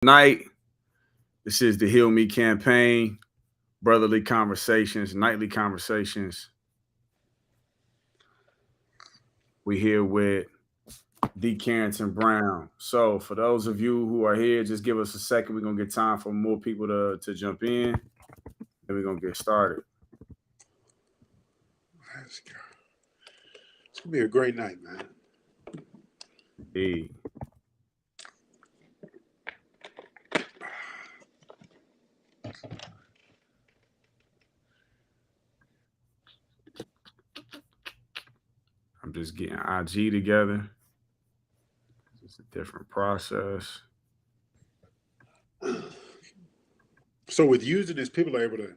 Night. This is the Heal Me campaign, brotherly conversations, nightly conversations. We here with D. Carrington Brown. So for those of you who are here, just give us a second. We're gonna get time for more people to jump in, and we're gonna get started. Let's go. It's gonna be a great night, man. Hey. I'm just getting IG together. It's a different process. So with using this, people are able to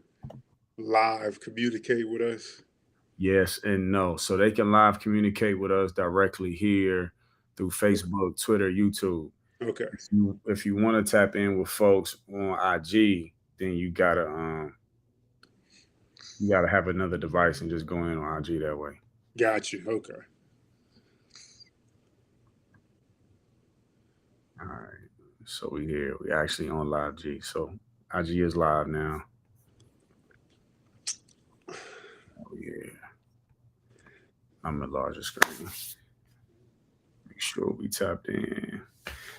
live communicate with us. Yes and no. So they can live communicate with us directly here through Facebook, Twitter, YouTube. Okay. If you want to tap in with folks on IG, then you gotta have another device and just go in on IG that way. Got you. Okay. All right. So we here. We actually on live G. So IG is live now. Oh yeah. I'm a larger screen. Make sure we tapped in.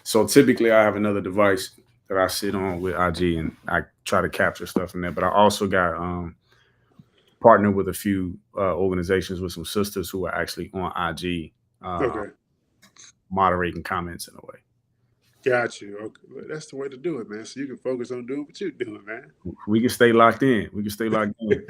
So typically I have another device that I sit on with IG and I try to capture stuff in there. But I also got partnered with a few organizations with some sisters who are actually on IG Okay. moderating comments in a way. Got you. Okay. Well, that's the way to do it, man. So you can focus on doing what you're doing, man. We can stay locked in. We can stay locked in.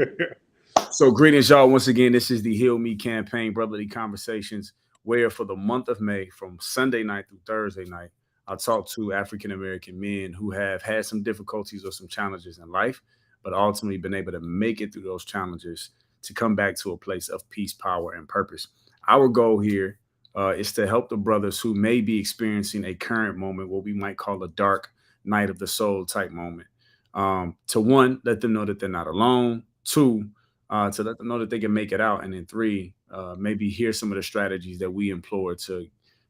So greetings, y'all. Once again, this is the Heal Me campaign, brotherly conversations, where for the month of May, from Sunday night through Thursday night, I talk to African American men who have had some difficulties or some challenges in life, but ultimately been able to make it through those challenges to come back to a place of peace, power, and purpose. Our goal here is to help the brothers who may be experiencing a current moment, what we might call a dark night of the soul type moment. To one, let them know that they're not alone. Two, to let them know that they can make it out. And then three, maybe hear some of the strategies that we employ to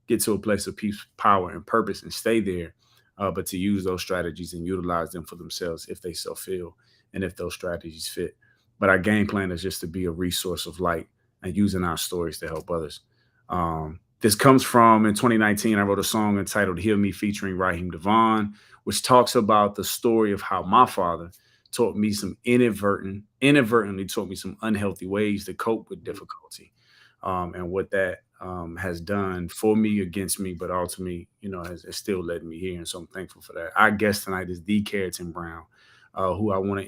get to a place of peace, power, and purpose and stay there, but to use those strategies and utilize them for themselves if they so feel and if those strategies fit. But our game plan is just to be a resource of light and using our stories to help others. This comes from in 2019, I wrote a song entitled Heal Me featuring Raheem Devon, which talks about the story of how my father taught me some inadvertently taught me some unhealthy ways to cope with difficulty, and what that has done for me, against me, but ultimately, has still led me here. And so I'm thankful for that. Our guest tonight is D. Carrington Brown, who I want to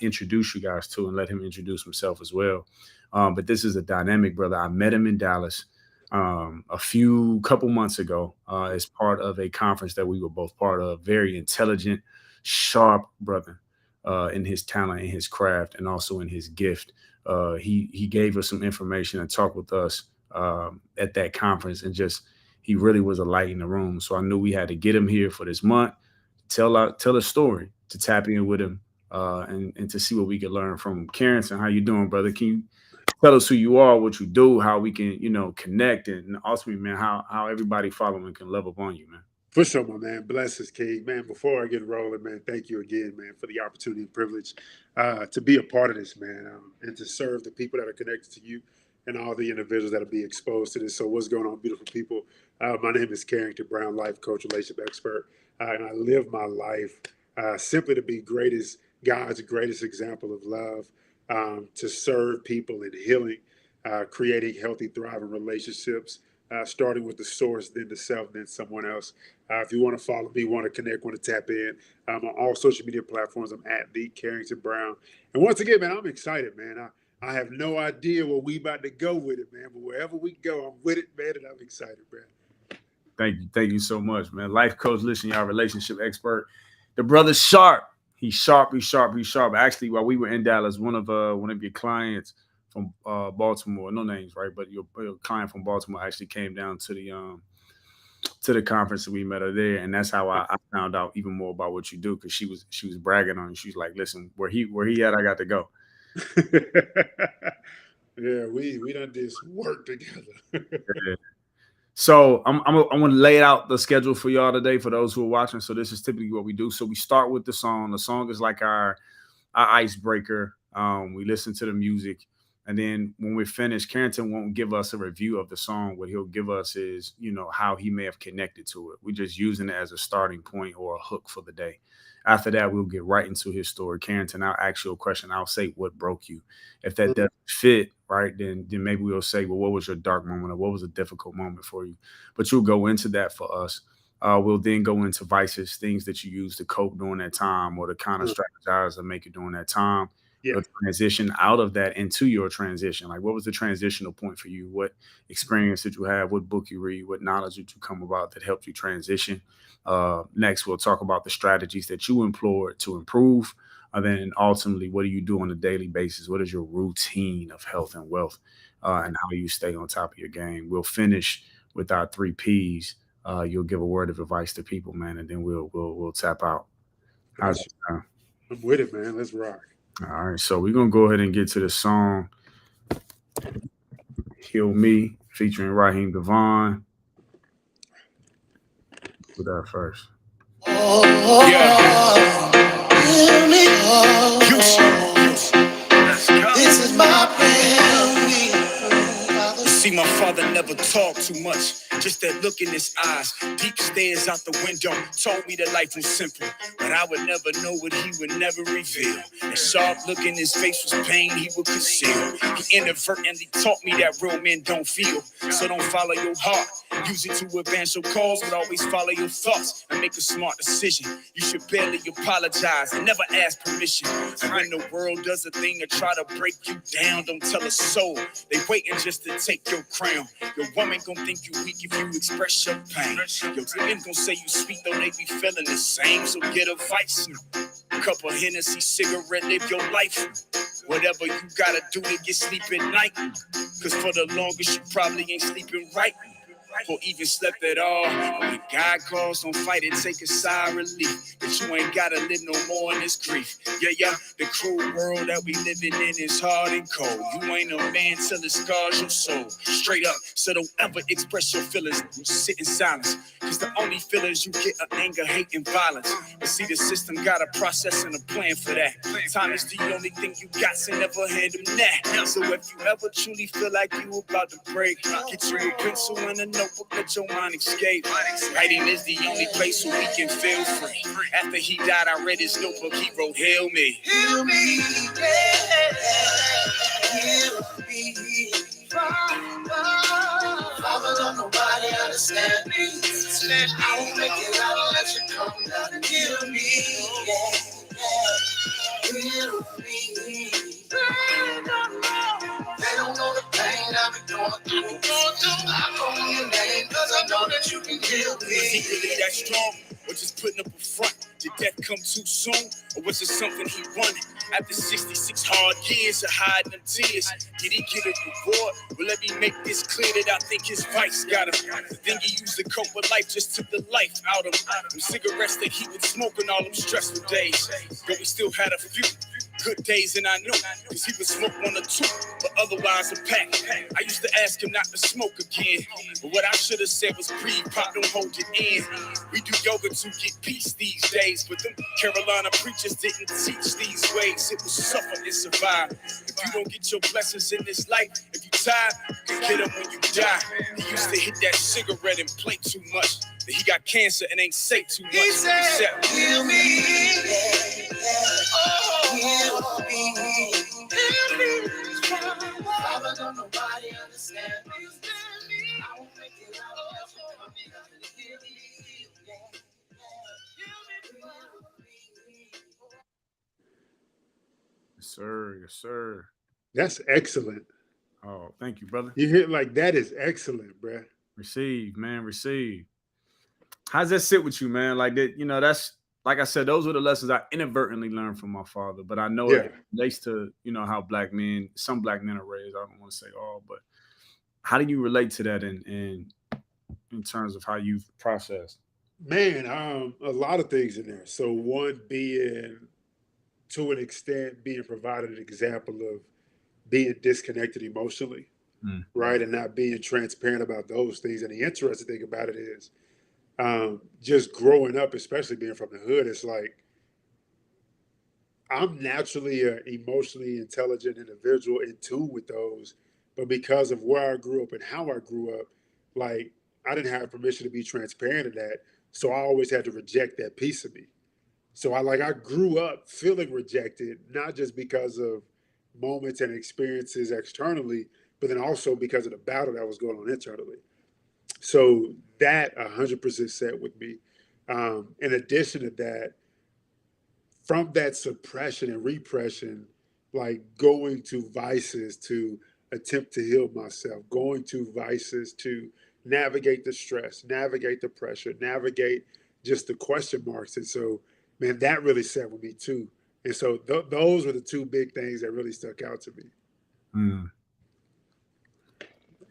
introduce you guys to and let him introduce himself as well. But this is a dynamic brother. I met him in Dallas a couple months ago as part of a conference that we were both part of. Very intelligent, sharp brother in his talent, in his craft, and also in his gift. He gave us some information and talked with us at that conference, and just he really was a light in the room. So I knew we had to get him here for this month, tell a story, to tap in with him, and to see what we could learn from him. Carrington, how you doing, brother? Can you tell us who you are, what you do, how we can connect, and ultimately, man, how everybody following can love upon you, man? For sure, my man. Blessings, King. Man, before I get rolling, man, thank you again, man, for the opportunity and privilege to be a part of this, man, and to serve the people that are connected to you and all the individuals that will be exposed to this. So what's going on, beautiful people? My name is Carrington Brown, life coach, relationship expert, and I live my life simply to be God's greatest example of love, to serve people in healing, creating healthy, thriving relationships, starting with the source, then the self, then someone else. If you want to follow me, want to connect, want to tap in, on all social media platforms, I'm at the Carrington Brown. And once again, man, I'm excited, man. I have no idea where we about to go with it, man. But wherever we go, I'm with it, man, and I'm excited, man. Thank you so much, man. Life coach, listen, y'all, relationship expert. The brother's sharp. He's sharp. He's sharp. He's sharp. Actually, while we were in Dallas, one of your clients from Baltimore, no names, right? But your client from Baltimore actually came down to the conference, and we met her there, and that's how I found out even more about what you do, because she was bragging on you. She's like, "Listen, where he at, I got to go." Yeah, we done did some work together. Yeah. So I'm going to lay out the schedule for y'all today for those who are watching. So this is typically what we do. So we start with the song. The song is like our icebreaker. We listen to the music, and then when we're finished, Carrington won't give us a review of the song. What he'll give us is, how he may have connected to it. We're just using it as a starting point or a hook for the day. After that, we'll get right into his story. Carrington, I'll ask you a question. I'll say what broke you. If that doesn't fit, right, then maybe we'll say, well, what was your dark moment or what was a difficult moment for you? But you'll go into that for us. We'll then go into vices, things that you use to cope during that time or to kind of strategize or make it during that time. Yeah. We'll transition out of that into your transition. Like, what was the transitional point for you? What experience did you have? What book you read? What knowledge did you come about that helped you transition? Next, we'll talk about the strategies that you employed to improve. And then ultimately, what do you do on a daily basis? What is your routine of health and wealth, and how you stay on top of your game? We'll finish with our 3 Ps. You'll give a word of advice to people, man, and then we'll tap out. How's it sound? I'm with it, man. Let's rock. All right, so we're gonna go ahead and get to the song "Heal Me" featuring Raheem Devon. Do that first. Yeah. Heal me. This is my prayer. See, my father never talked too much. Just that look in his eyes, deep stares out the window, told me that life was simple. But I would never know what he would never reveal. That sharp look in his face was pain he would conceal. He inadvertently taught me that real men don't feel. So don't follow your heart. Use it to advance your cause, but always follow your thoughts and make a smart decision. You should barely apologize and never ask permission. And when the world does a thing to try to break you down, don't tell a soul. They waiting just to take your crown. Your woman gon' think you weak if you express your pain. Your men gon' say you sweet, though they be feeling the same. So get a vice, cup of Hennessy, cigarette, live your life. Whatever you gotta do to get sleep at night. Cause for the longest you probably ain't sleeping right. Or even slept at all. When God calls, don't fight it, take a sigh of relief. But you ain't gotta live no more in this grief. Yeah, the cruel world that we living in is hard and cold. You ain't a man till it scars your soul. Straight up, so don't ever express your feelings. You sit in silence. Cause the only feelings you get are anger, hate, and violence. But see, the system got a process and a plan for that. Time is the only thing you got, so never hand them that. So if you ever truly feel like you about to break, get you a pencil and a notebook, let your mind escape. Writing is the only place where we can feel free. After he died, I read his notebook, he wrote, "Heal me. Heal me, yeah. Heal me. Father, don't nobody understand me. I won't make it out unless you come down and heal me. Heal me. They don't know the pain I've been going through. I call your name cause I know that you can heal me. Was he really that strong? Or just putting up a front? Did death come too soon? Or was it something he wanted? After 66 hard years of hiding them tears, did he get a reward? Well, let me make this clear that I think his vice got him. The thing he used to cope with life just took the life out of him. Them cigarettes that he would smoke on all them stressful days. But we still had a few good days, and I knew, cause he would smoke 1 or 2, but otherwise a pack. I used to ask him not to smoke again, but what I should have said was breathe, pop, don't hold it in. We do yoga to get peace these days, but them Carolina preachers didn't teach these ways. It was suffer and survive. If you don't get your blessings in this life, if you tired, you can get them when you die. He used to hit that cigarette and play too much. He got cancer and ain't say too much. He said, heal me. Heal me. Father, don't nobody understand me. I won't make it out unless you come and heal me. Yes, sir. Yes, sir. That's excellent. Oh, thank you, brother. You hear like that is excellent, bruh. Receive, man. Receive. How's that sit with you, man? Like that, that's like I said, those were the lessons I inadvertently learned from my father. But I know it relates to, how some black men are raised. I don't want to say all, but how do you relate to that in terms of how you've processed? Man, a lot of things in there. So one being, to an extent, being provided an example of being disconnected emotionally. right? And not being transparent about those things. And the interesting thing about it is just growing up, especially being from the hood, it's like I'm naturally an emotionally intelligent individual in tune with those. But because of where I grew up and how I grew up, like I didn't have permission to be transparent in that. So I always had to reject that piece of me. So I grew up feeling rejected, not just because of moments and experiences externally, but then also because of the battle that was going on internally. So that 100% set with me. In addition to that, from that suppression and repression, like going to vices to attempt to heal myself, going to vices to navigate the stress, navigate the pressure, navigate just the question marks. And so, man, that really sat with me too. And so those were the two big things that really stuck out to me. Mm.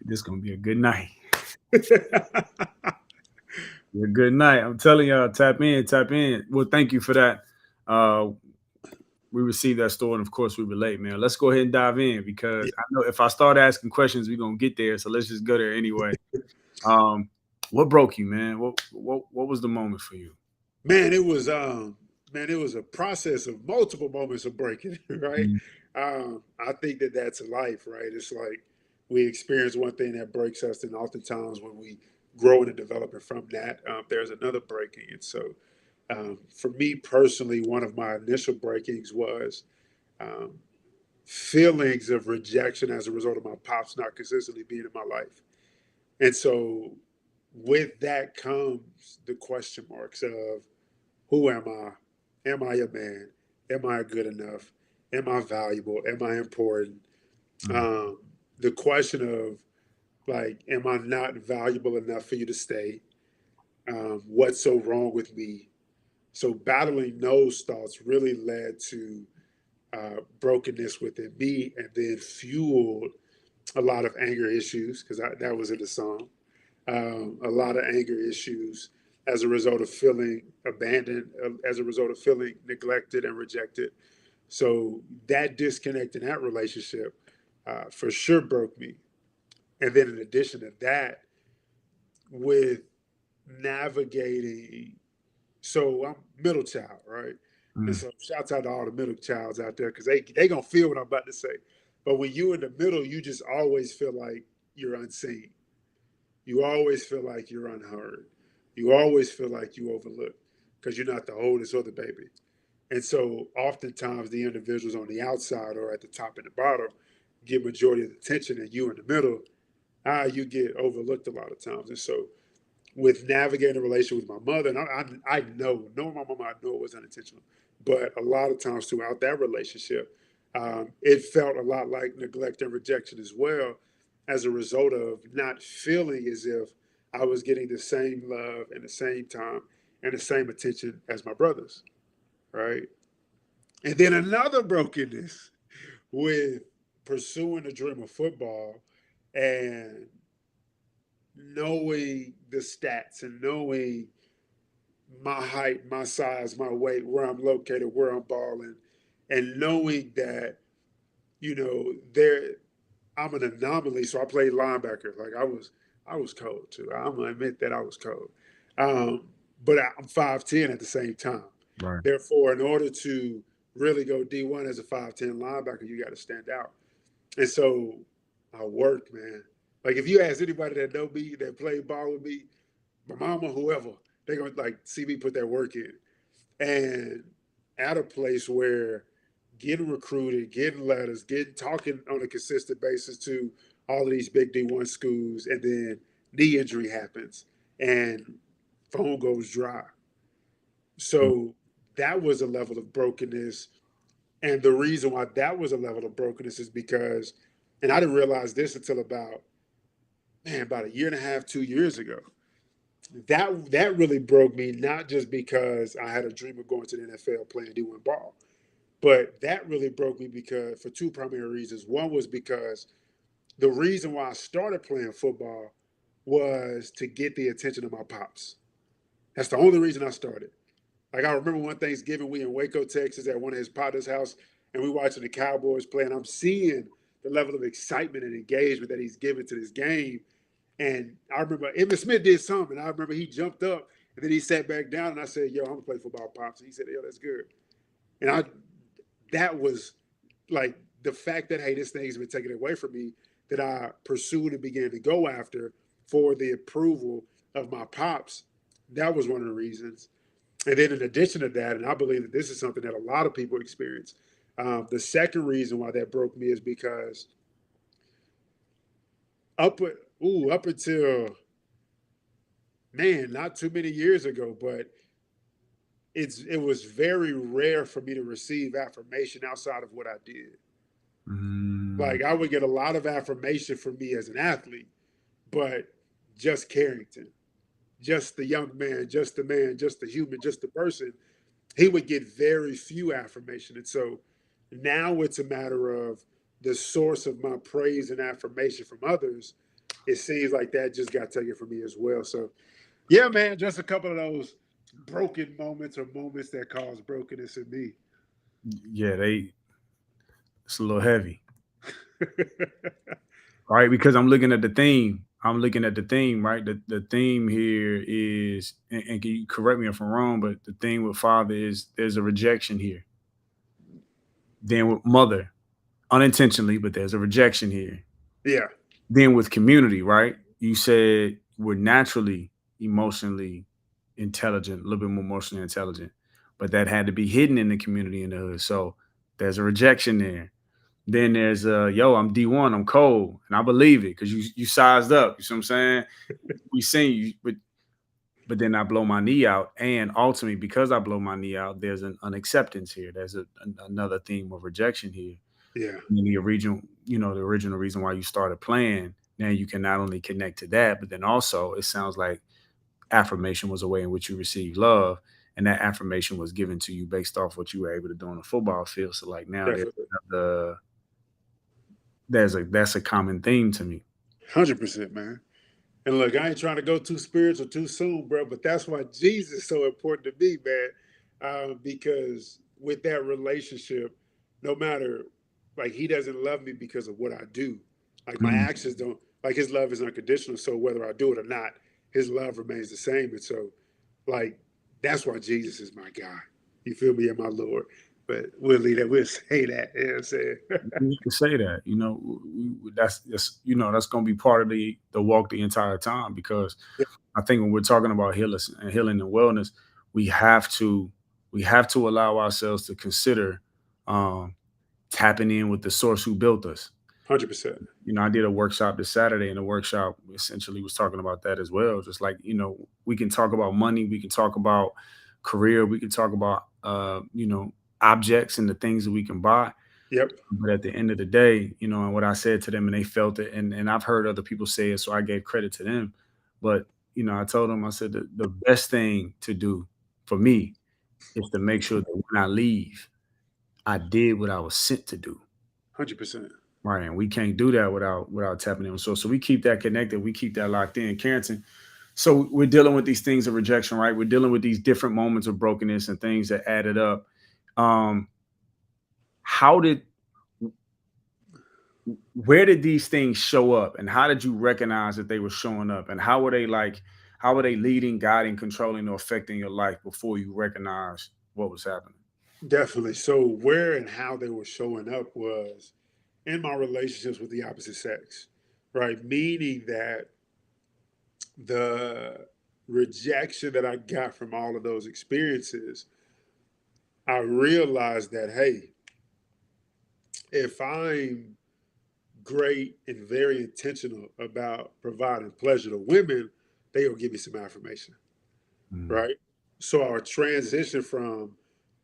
This gonna be a good night. A good night. I'm telling y'all, tap in, tap in. Well, thank you for that. Uh, we received that story, and of course, we relate, man. Let's go ahead and dive in because I know if I start asking questions, we're gonna get there. So let's just go there anyway. Um, what broke you, man? What was the moment for you? Man, it was a process of multiple moments of breaking, right? Mm. I think that that's life, right? It's like we experience one thing that breaks us, and oftentimes when we grow and develop from that, there's another breaking. And so, for me personally, one of my initial breakings was um, feelings of rejection as a result of my pops not consistently being in my life. And so, with that comes the question marks of who am I? Am I a man? Am I good enough? Am I valuable? Am I important? Mm. Um, the question of like, am I not valuable enough for you to stay? What's so wrong with me? So battling those thoughts really led to brokenness within me, and then fueled a lot of anger issues because that was in the song. A lot of anger issues as a result of feeling abandoned, as a result of feeling neglected and rejected. So that disconnect in that relationship for sure broke me. And then in addition to that, with navigating, so I'm middle child, right? And Mm. so shouts out to all the middle childs out there because they gonna feel what I'm about to say. But when you in the middle, you just always feel like you're unseen. You always feel like you're unheard. You always feel like you overlooked because you're not the oldest or the baby. And so oftentimes the individuals on the outside or at the top and the bottom get majority of the attention, and you in the middle, you get overlooked a lot of times. And so with navigating a relationship with my mother, and I know, knowing my mama, I know it was unintentional, but a lot of times throughout that relationship, it felt a lot like neglect and rejection as well, as a result of not feeling as if I was getting the same love and the same time and the same attention as my brothers, right? And then another brokenness with pursuing the dream of football and knowing the stats and knowing my height, my size, my weight, where I'm located, where I'm balling, and knowing that, there I'm an anomaly. So I played linebacker. Like I was cold too. I'm gonna admit that I was cold. Um, but I'm 5'10" at the same time. Right. Therefore, in order to really go D1 as a 5'10" linebacker, you got to stand out. And so I worked, man. Like if you ask anybody that know me, that played ball with me, my mama, whoever, they're gonna like see me put that work in. And at a place where getting recruited, getting letters, getting talking on a consistent basis to all of these big D1 schools, and then knee injury happens and phone goes dry. Mm. So that was a level of brokenness. And the reason why that was a level of brokenness is because, and I didn't realize this until about a year and a half, 2 years ago. That really broke me, not just because I had a dream of going to the NFL playing D1 ball, but that really broke me because for two primary reasons. One was because the reason why I started playing football was to get the attention of my pops. That's the only reason I started. Like I remember one Thanksgiving, we in Waco, Texas, at one of his partner's house, and we watching the Cowboys play, and I'm seeing the level of excitement and engagement that he's given to this game. And I remember Emmitt Smith did something. I remember he jumped up and then he sat back down, and I said, "Yo, I'm gonna play football, pops." And he said, "Yo, that's good." And that was like the fact that, hey, this thing's been taken away from me, that I pursued and began to go after for the approval of my pops. That was one of the reasons. And then in addition to that, and I believe that this is something that a lot of people experience, the second reason why that broke me is because up until, man, not too many years ago, but it was very rare for me to receive affirmation outside of what I did. Like, I would get a lot of affirmation from me as an athlete, but just Carrington, just the young man, just the man, just the human, just the person, he would get very few affirmation. And so now it's a matter of the source of my praise and affirmation from others. It seems like that just got taken from me as well. So, yeah, man, just a couple of those broken moments or moments that cause brokenness in me. Yeah, it's a little heavy. All right, because I'm looking at the theme. I'm looking at the theme, right? The theme here is, and can you correct me if I'm wrong, but the theme with father is there's a rejection here. Then with mother, unintentionally, but there's a rejection here. Yeah. Then with community, right? You said we're naturally emotionally intelligent, a little bit more emotionally intelligent, but that had to be hidden in the community in the hood. So there's a rejection there. Then there's yo, I'm D1, I'm cold, and I believe it because you sized up. You see what I'm saying? We seen you, but then I blow my knee out, and ultimately because I blow my knee out, there's an acceptance here. There's another theme of rejection here. Yeah. And the original reason why you started playing. Now you can not only connect to that, but then also it sounds like affirmation was a way in which you received love, and that affirmation was given to you based off what you were able to do on the football field. So like now Definitely. that's a common theme to me. 100%, man. And look, I ain't trying to go too spiritual too soon, bro, but that's why Jesus is so important to me, man. Because with that relationship, no matter, like, he doesn't love me because of what I do. Like, my Mm. actions don't, like, his love is unconditional. So whether I do it or not, his love remains the same. And so, like, that's why Jesus is my God. You feel me? And my Lord. But we'll leave that. We'll say that. You know what I'm saying? You can say that, that's going to be part of the walk the entire time because I think when we're talking about healing and wellness, we have to allow ourselves to consider um, tapping in with the source who built us. 100%. I did a workshop this Saturday, and the workshop essentially was talking about that as well. Just like, we can talk about money, we can talk about career, we can talk about, objects and the things that we can buy. Yep. But at the end of the day, and what I said to them and they felt it, and I've heard other people say it, so I gave credit to them. But, I told them, I said, the best thing to do for me is to make sure that when I leave, I did what I was sent to do. 100%. Right. And we can't do that without tapping in. So we keep that connected. We keep that locked in. Carrington. So we're dealing with these things of rejection, right? We're dealing with these different moments of brokenness and things that added up. How did where did these things show up, and how did you recognize that they were showing up, and how were they leading, guiding, controlling, or affecting your life before you recognized what was happening? Definitely. So where and how they were showing up was in my relationships with the opposite sex, right? Meaning that the rejection that I got from all of those experiences, I realized that, hey, if I'm great and very intentional about providing pleasure to women, they'll give me some affirmation, Mm. right? So our transition from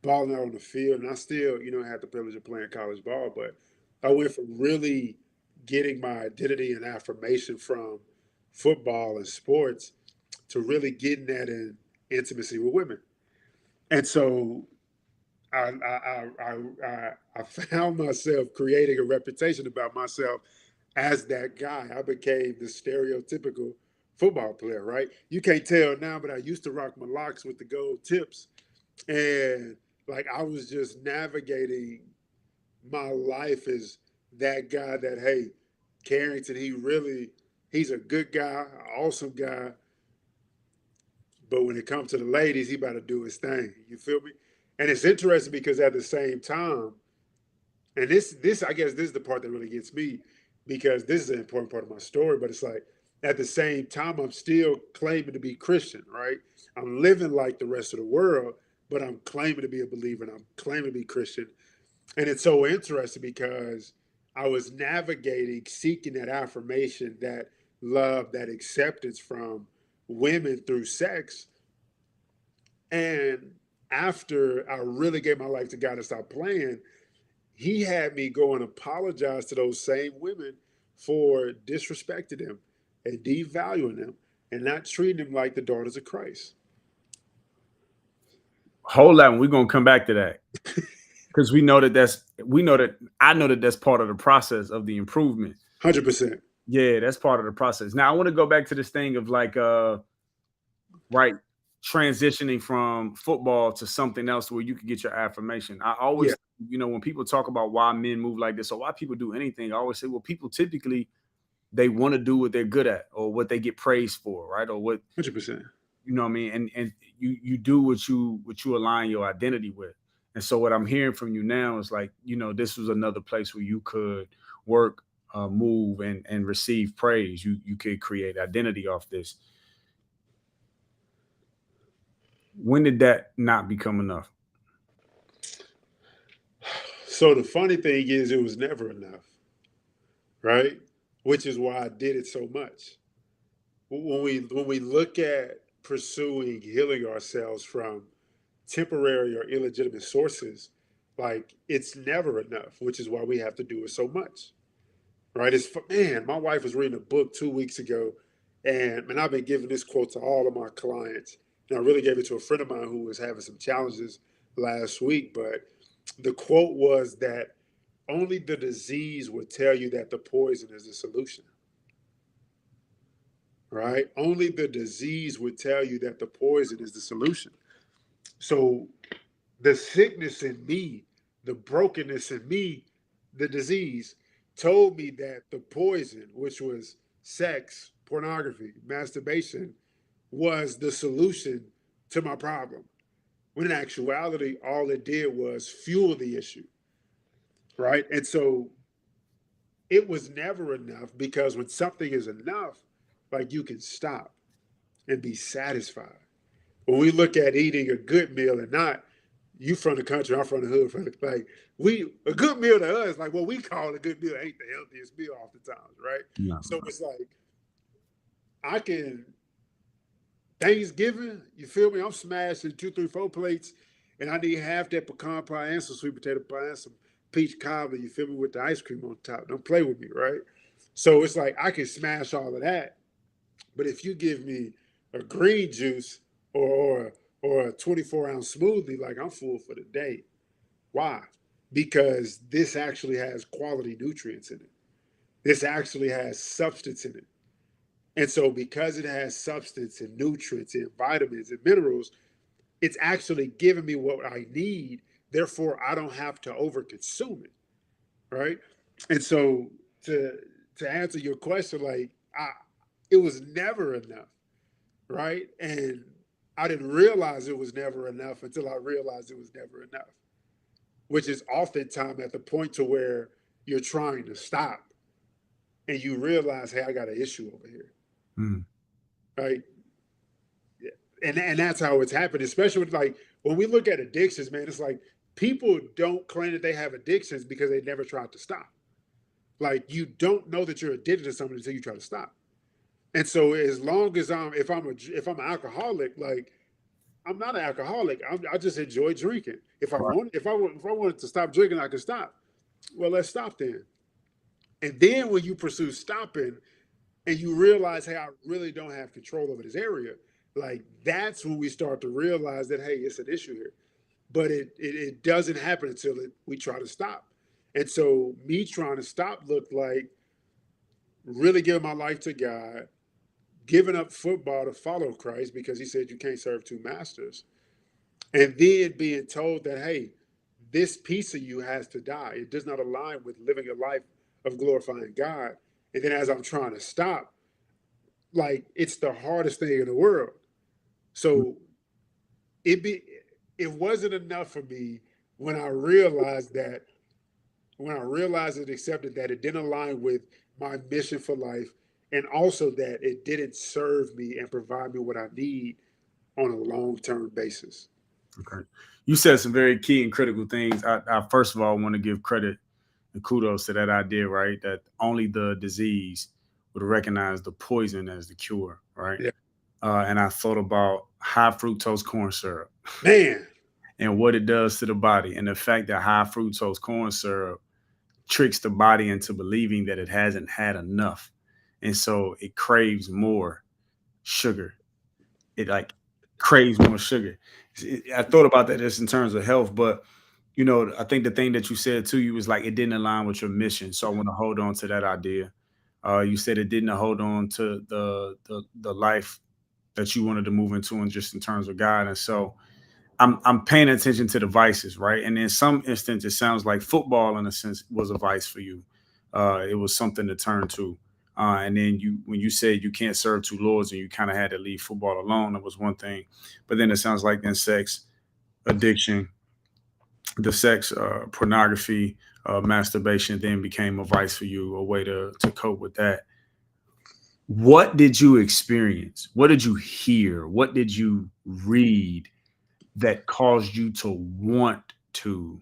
balling out on the field, and I still, had the privilege of playing college ball, but I went from really getting my identity and affirmation from football and sports to really getting that in intimacy with women. And so I found myself creating a reputation about myself as that guy. I became the stereotypical football player, right? You can't tell now, but I used to rock my locks with the gold tips. And like I was just navigating my life as that guy that, hey, Carrington, he's a good guy, an awesome guy. But when it comes to the ladies, he about to do his thing. You feel me? And it's interesting because at the same time, and this I guess this is the part that really gets me, because this is an important part of my story. But it's like at the same time, I'm still claiming to be Christian, right? I'm living like the rest of the world, but I'm claiming to be a believer and I'm claiming to be Christian. And it's so interesting because I was navigating, seeking that affirmation, that love, that acceptance from women through sex. And after I really gave my life to God and stopped playing, he had me go and apologize to those same women for disrespecting them and devaluing them and not treating them like the daughters of Christ. Hold on, we're gonna come back to that because we know that I know that that's part of the process of the improvement. 100%. Yeah, that's part of the process. Now I want to go back to this thing of like right, transitioning from football to something else where you can get your affirmation. I Yeah, always, when people talk about why men move like this or why people do anything, I always say, well, people typically they want to do what they're good at or what they get praised for, right? Or what 100%. what I mean, and you do what you align your identity with. And so what I'm hearing from you now is like, this was another place where you could work, move, and receive praise. You could create identity off this. When did that not become enough? So the funny thing is, it was never enough, right? Which is why I did it so much. When we look at pursuing healing ourselves from temporary or illegitimate sources, like it's never enough, which is why we have to do it so much, right? Man, my wife was reading a book 2 weeks ago, and man, I've been giving this quote to all of my clients, and I really gave it to a friend of mine who was having some challenges last week. But the quote was that only the disease would tell you that the poison is the solution, right? Only the disease would tell you that the poison is the solution. So the sickness in me, the brokenness in me, the disease told me that the poison, which was sex, pornography, masturbation, was the solution to my problem. When in actuality, all it did was fuel the issue, right? And so it was never enough, because when something is enough, like you can stop and be satisfied. When we look at eating a good meal and not, you from the country, I'm from the hood, like we a good meal to us, like what we call a good meal ain't the healthiest meal oftentimes, right? No. So it's like I can Thanksgiving, you feel me? I'm smashing 2, 3, 4 plates, and I need half that pecan pie and some sweet potato pie and some peach cobbler, you feel me, with the ice cream on top. Don't play with me, right? So it's like I can smash all of that. But if you give me a green juice or a 24-ounce smoothie, like I'm full for the day. Why? Because this actually has quality nutrients in it. This actually has substance in it. And so because it has substance and nutrients and vitamins and minerals, it's actually giving me what I need. Therefore, I don't have to overconsume it. Right. And so to to answer your question, like it was never enough, right? And I didn't realize it was never enough until I realized it was never enough, which is oftentimes at the point to where you're trying to stop and you realize, hey, I got an issue over here, Mm. right? Yeah. And that's how it's happened, especially with like when we look at addictions, man, it's like people don't claim that they have addictions because they never tried to stop. Like you don't know that you're addicted to something until you try to stop. And so as long as if I'm an alcoholic, like I'm not an alcoholic. I just enjoy drinking. Right. If I wanted to stop drinking, I could stop. Well, let's stop then. And then when you pursue stopping and you realize, hey, I really don't have control over this area, like that's when we start to realize that, hey, it's an issue here. But it doesn't happen until we try to stop. And so me trying to stop looked like really giving my life to God, giving up football to follow Christ because he said you can't serve two masters, and then being told that, hey, this piece of you has to die. It does not align with living a life of glorifying God. And then as I'm trying to stop, like it's the hardest thing in the world. So it be it wasn't enough for me when I realized that when I realized and accepted that it didn't align with my mission for life, and also that it didn't serve me and provide me what I need on a long-term basis. Okay. You said some very key and critical things. I first of all want to give credit and kudos to that idea, right? That only the disease would recognize the poison as the cure, right? Yeah. And I thought about high fructose corn syrup Man, and what it does to the body, and the fact that high fructose corn syrup tricks the body into believing that it hasn't had enough, and so it craves more sugar. It like craves more sugar. I thought about that just in terms of health, but I think the thing that you said too, you was like it didn't align with your mission. So I want to hold on to that idea. You said it didn't hold on to the life that you wanted to move into, and just in terms of God. And so I'm paying attention to the vices, right? And in some instance, it sounds like football, in a sense, was a vice for you. It was something to turn to. And then when you said you can't serve two lords, and you kind of had to leave football alone, that was one thing. But then it sounds like then sex addiction, the sex, pornography, masturbation, then became a vice for you, a way to cope with that. What did you experience? What did you hear? What did you read that caused you to want to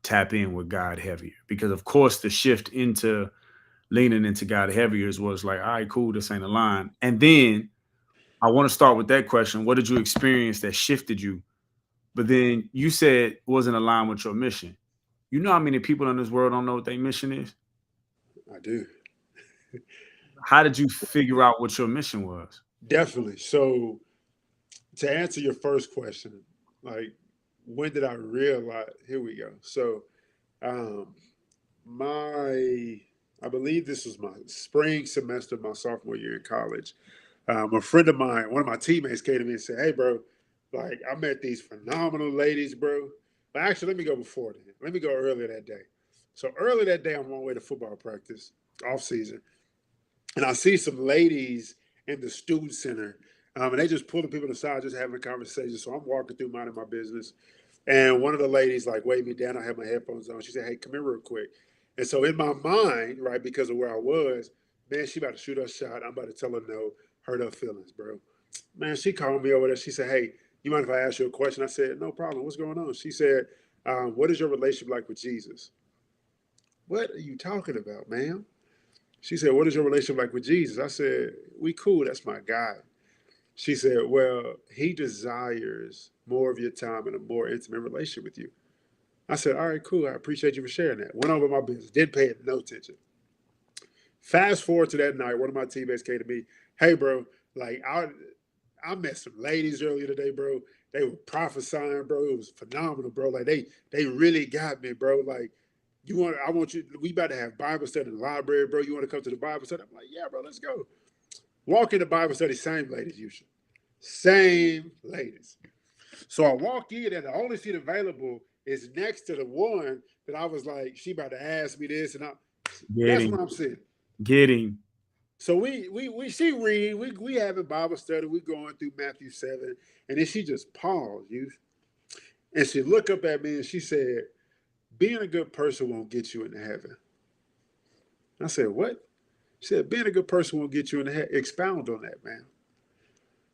tap in with God heavier? Because of course the shift into leaning into God heavier was like, all right, cool, this ain't a line. And then I want to start with that question. What did you experience that shifted you? But then you said it wasn't aligned with your mission. You know how many people in this world don't know what their mission is? I do. How did you figure out what your mission was? Definitely. So to answer your first question, like when did I realize? Here we go. So um, my I believe this was my spring semester, my sophomore year in college. A friend of mine, one of my teammates, came to me and said, "Hey, bro, like I met these phenomenal ladies, bro." But actually, let me go before then. Let me go earlier that day. So early that day, I'm on my way to football practice, off season, and I see some ladies in the student center, and they just pulling people aside, just having a conversation. So I'm walking through minding my business, and one of the ladies like waved me down. I had my headphones on. She said, "Hey, come here real quick." And so in my mind, right, because of where I was, man, she about to shoot her shot. I'm about to tell her no, hurt her feelings, bro. Man, she called me over there. She said, "Hey, you mind if I ask you a question?" I said, "No problem. What's going on?" She said, "What is your relationship like with Jesus?" What are you talking about, ma'am? She said, "What is your relationship like with Jesus?" I said, "We cool. That's my guy." She said, "Well, he desires more of your time and a more intimate relationship with you." I said, "All right, cool. I appreciate you for sharing that." Went over my business. Didn't pay it no attention. Fast forward to that night, one of my teammates came to me, "Hey, bro, like I met some ladies earlier today, bro. They were prophesying, bro. It was phenomenal, bro. Like they really got me, bro. Like I want you. We about to have Bible study in the library, bro. You want to come to the Bible study?" I'm like, "Yeah, bro, let's go." Walk in the Bible study, same ladies, Yusha. Same ladies. So I walk in, and the only seat available is next to the one that I was like, she about to ask me this, and that's Getting, where I'm sitting. getting. So we she read, we having Bible study, we going through Matthew 7, and then she just paused, you, and she looked up at me and she said, "Being a good person won't get you into heaven." I said, "What?" She said, "Being a good person won't get you into heaven." Expound on that, man.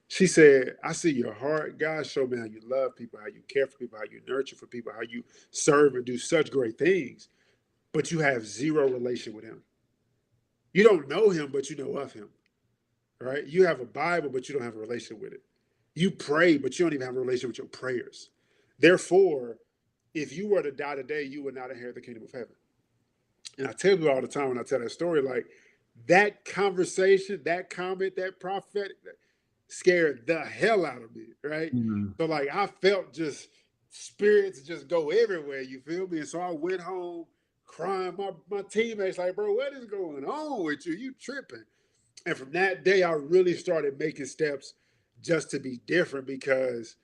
She said, "I see your heart. God showed me how you love people, how you care for people, how you nurture for people, how you serve and do such great things, but you have zero relation with him. You don't know him, but you know of him, right? You have a Bible, but you don't have a relation with it. You pray, but you don't even have a relation with your prayers. Therefore, if you were to die today, you would not inherit the kingdom of heaven." And I tell you all the time when I tell that story, like that conversation, that comment, that prophetic, scared the hell out of me, right? Mm. So like I felt just spirits just go everywhere, you feel me? And so I went home crying. My teammates like, "Bro, what is going on with you? You tripping?" And from that day, I really started making steps just to be different because,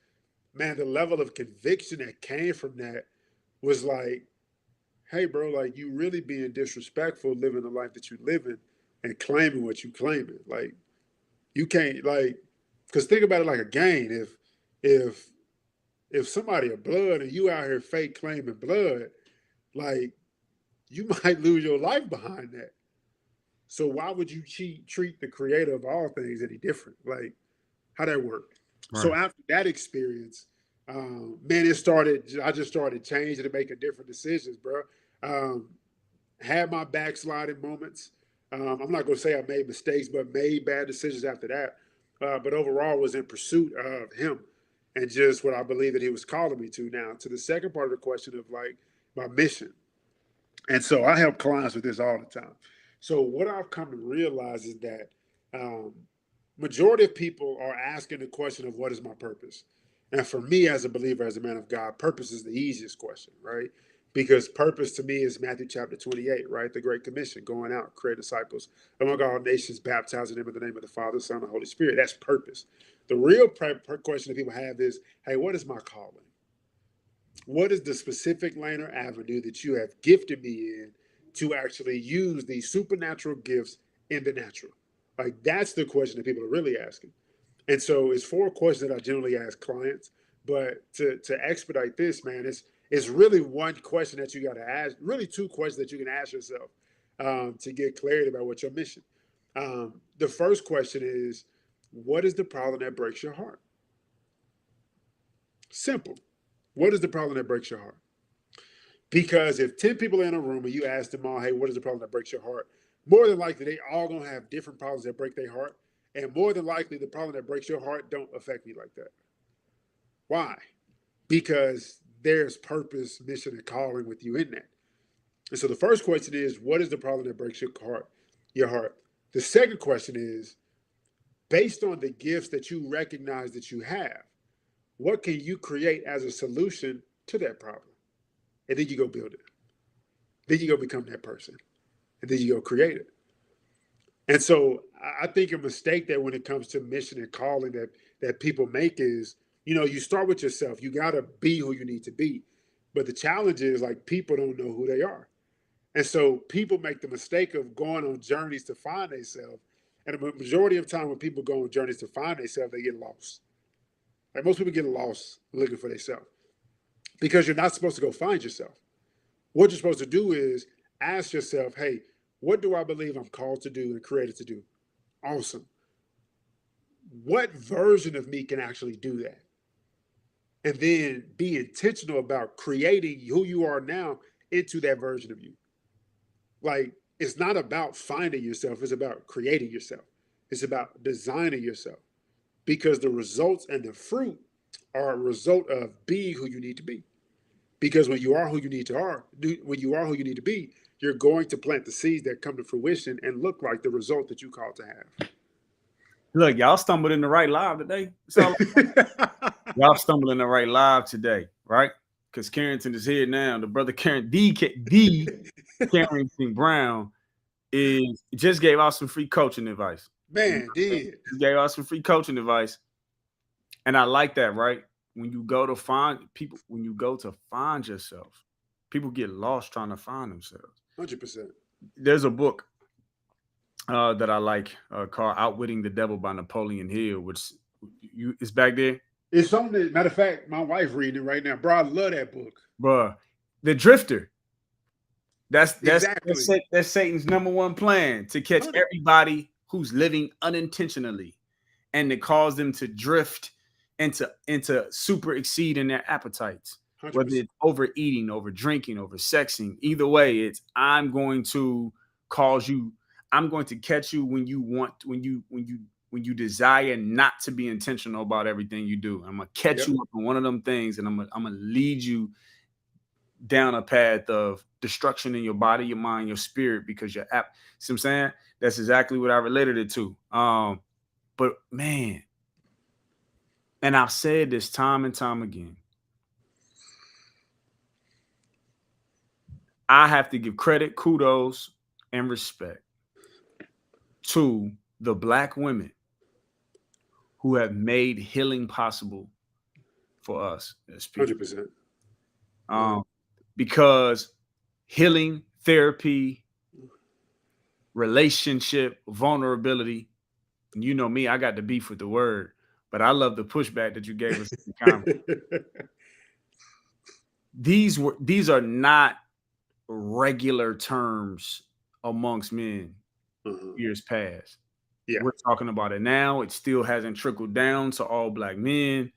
man, the level of conviction that came from that was like, hey, bro, like you really being disrespectful living the life that you living and claiming what you claiming. Like you can't like, because think about it like a game. If if somebody a blood and you out here fake claiming blood, like you might lose your life behind that. So why would you treat the creator of all things any different? Like how that work? So Right. after that experience, man, it started. I just started changing and making different decisions, bro. Um, had my backsliding moments. I'm not gonna say I made mistakes, but made bad decisions after that. But overall, was in pursuit of him and just what I believe that he was calling me to. Now, to the second part of the question of like my mission, and so I help clients with this all the time. So what I've come to realize is that um, majority of people are asking the question of what is my purpose. And for me, as a believer, as a man of God, purpose is the easiest question, right? Because purpose to me is Matthew chapter 28, right? The Great Commission, going out, create disciples among all nations, baptizing them in the name of the Father, Son, and Holy Spirit. That's purpose. The real question that people have is, hey, what is my calling? What is the specific lane or avenue that you have gifted me in to actually use these supernatural gifts in the natural? Like that's the question that people are really asking. And so it's four questions that I generally ask clients. But to expedite this, man, it's really one question that you got to ask, really two questions that you can ask yourself to get clarity about what your mission. The first question is, what is the problem that breaks your heart? Simple. What is the problem that breaks your heart? Because if 10 people are in a room and you ask them all, hey, what is the problem that breaks your heart? More than likely, they all gonna have different problems that break their heart. And more than likely, the problem that breaks your heart don't affect me like that. Why? Because there's purpose, mission, and calling with you in that. And so the first question is, what is the problem that breaks your heart? Your heart. The second question is, based on the gifts that you recognize that you have, what can you create as a solution to that problem? And then you go build it. Then you go become that person. And then you go create it. And so I think a mistake that when it comes to mission and calling that people make is, you start with yourself. You gotta be who you need to be. But the challenge is like people don't know who they are. And so people make the mistake of going on journeys to find themselves. And the majority of the time when people go on journeys to find themselves, they get lost. Like most people get lost looking for themselves. Because you're not supposed to go find yourself. What you're supposed to do is ask yourself, hey, what do I believe I'm called to do and created to do? Awesome. What version of me can actually do that? And then be intentional about creating who you are now into that version of you. Like, it's not about finding yourself, it's about creating yourself. It's about designing yourself because the results and the fruit are a result of being who you need to be. Because when you are who you need to be, you're going to plant the seeds that come to fruition and look like the result that you called to have. Look, y'all stumbled in the right live today. Y'all stumbled in the right live today, right? Because Carrington is here now. The brother Carrington Brown just gave out some free coaching advice. Man, did. Just gave out some free coaching advice. And I like that, right? When you go to find yourself, people get lost trying to find themselves. 100%. There's a book that I like called Outwitting the Devil by Napoleon Hill, which is back there. It's something. Matter of fact, my wife reading it right now. Bro, I love that book. Bro, The Drifter. That's exactly. that's Satan's number one plan, to catch everybody who's living unintentionally and to cause them to drift into super exceeding their appetites. 100%. Whether it's overeating, over drinking, over sexing. Either way, it's I'm going to catch you when you desire not to be intentional about everything you do. I'm gonna catch you up on one of them things, and I'm gonna lead you down a path of destruction in your body, your mind, your spirit, because see what I'm saying? That's exactly what I related it to. But man, and I've said this time and time again, I have to give credit, kudos, and respect to the Black women who have made healing possible for us as people. 100%. Because healing, therapy, relationship, vulnerability. You know me, I got the beef with the word, but I love the pushback that you gave us in the comment. These are not regular terms amongst men years past. Yeah. We're talking about it now. It still hasn't trickled down to all black men.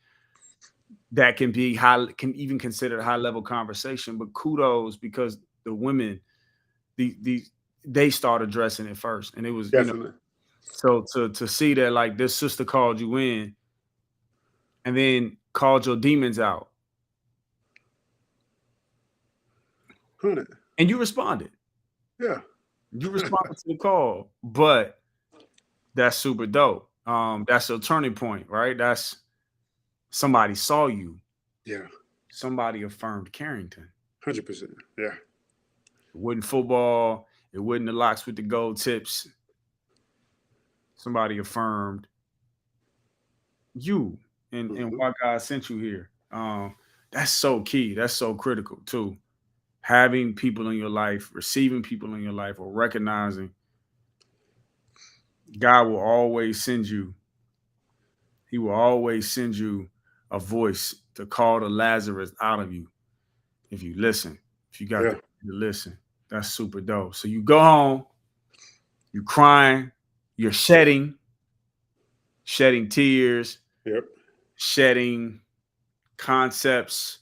That can be high, can even considered high level conversation. But kudos, because the women, they start addressing it first, and it was Definitely. So to see that, like, this sister called you in, and then called your demons out, 100. and you responded. Yeah. You responded to the call, but that's super dope. That's a turning point, right? That's somebody saw you. Yeah. Somebody affirmed Carrington. 100%. Yeah. It wasn't football. It wasn't the locks with the gold tips. Somebody affirmed you and why God sent you here. That's so key. That's so critical too. Having people in your life, receiving people in your life, or recognizing God will always send you. He will always send you a voice to call the Lazarus out of you if you listen. If you got Yeah. to listen, that's super dope. So you go home, you're crying, you're shedding tears, Yep. shedding concepts.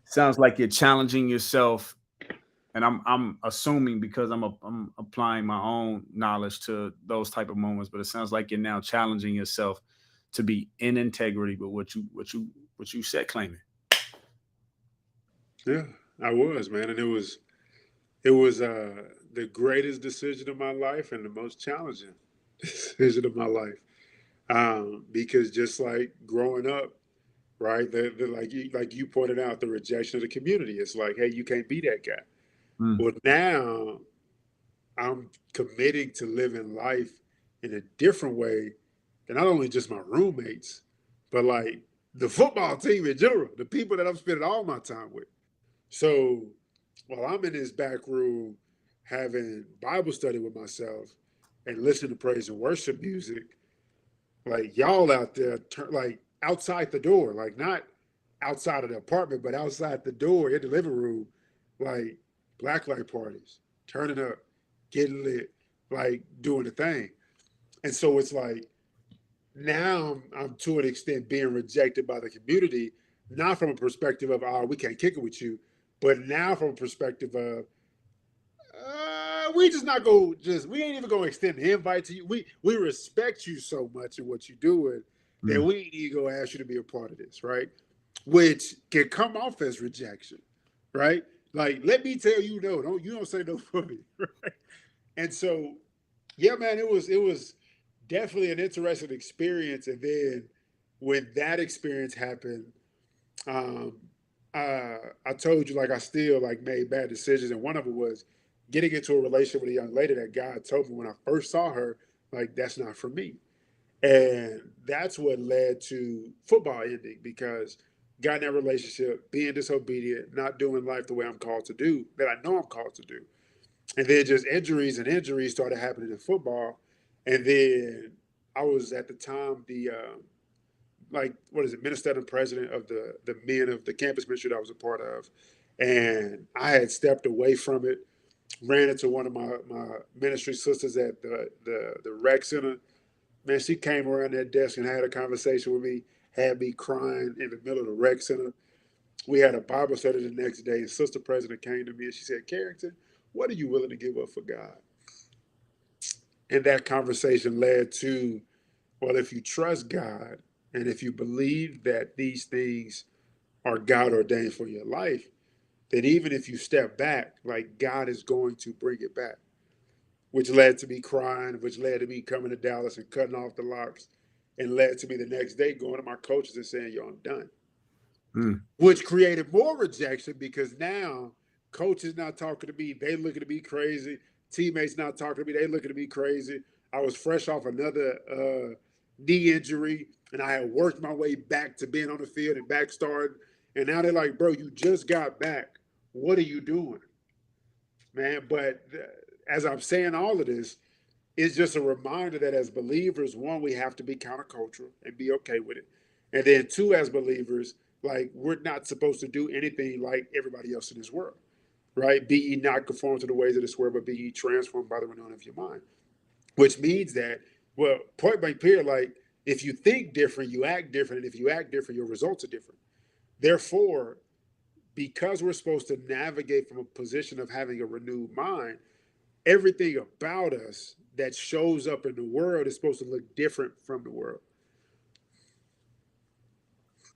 Sounds like you're challenging yourself, and I'm assuming because I'm applying my own knowledge to those type of moments, but it sounds like you're now challenging yourself to be in integrity with what you said claiming. Yeah. I was, man, and it was the greatest decision of my life and the most challenging decision of my life. Because just like growing up, right, like you pointed out, the rejection of the community. It's like, hey, you can't be that guy. Mm, Well, now I'm committing to living life in a different way than not only just my roommates, but like the football team in general, the people that I'm spending all my time with. So while I'm in this back room having Bible study with myself and listening to praise and worship music, like y'all out there, like outside the door, like not outside of the apartment, but outside the door in the living room, like blacklight parties, turning up, getting lit, like doing the thing. And so it's like now I'm to an extent being rejected by the community, not from a perspective of, oh, we can't kick it with you, but now from a perspective of, we just not go just we ain't even gonna extend the invite to you. We respect you so much and what you're doing that mm, we ain't even gonna ask you to be a part of this, right? Which can come off as rejection, right? Like, let me tell you no, don't say no for me, right? And so, yeah, man, it was definitely an interesting experience. And then when that experience happened, um, I told you, like, I still like made bad decisions, and one of it was getting into a relationship with a young lady that God told me when I first saw her, like, that's not for me. And that's what led to football ending, because got in that relationship, being disobedient, not doing life the way I'm called to do, that I know I'm called to do. And then just injuries and injuries started happening in football. And then I was at the time the like, what is it, minister and president of the men of the campus ministry that I was a part of. And I had stepped away from it, ran into one of my ministry sisters at the rec center. Man, she came around that desk and had a conversation with me, had me crying in the middle of the rec center. We had a Bible study the next day, and Sister President came to me and she said, Carrington, what are you willing to give up for God? And that conversation led to, well, if you trust God and if you believe that these things are God ordained for your life, then even if you step back, like, God is going to bring it back. Which led to me crying, which led to me coming to Dallas and cutting off the locks, and led to me the next day going to my coaches and saying, yo, I'm done. mm. Which created more rejection, because now coaches not talking to me, they looking at me crazy. Teammates not talking to me, they looking at me crazy. I was fresh off another knee injury, and I had worked my way back to being on the field and back starting. And now they're like, bro, you just got back. What are you doing, man? But as I'm saying all of this, it's just a reminder that as believers, one, we have to be countercultural and be okay with it. And then two, as believers, like we're not supposed to do anything like everybody else in this world, right? Be ye not conformed to the ways of this world, but be ye transformed by the renewing of your mind. Which means that, well, point blank period, like if you think different, you act different. And if you act different, your results are different. Therefore, because we're supposed to navigate from a position of having a renewed mind, everything about us that shows up in the world is supposed to look different from the world.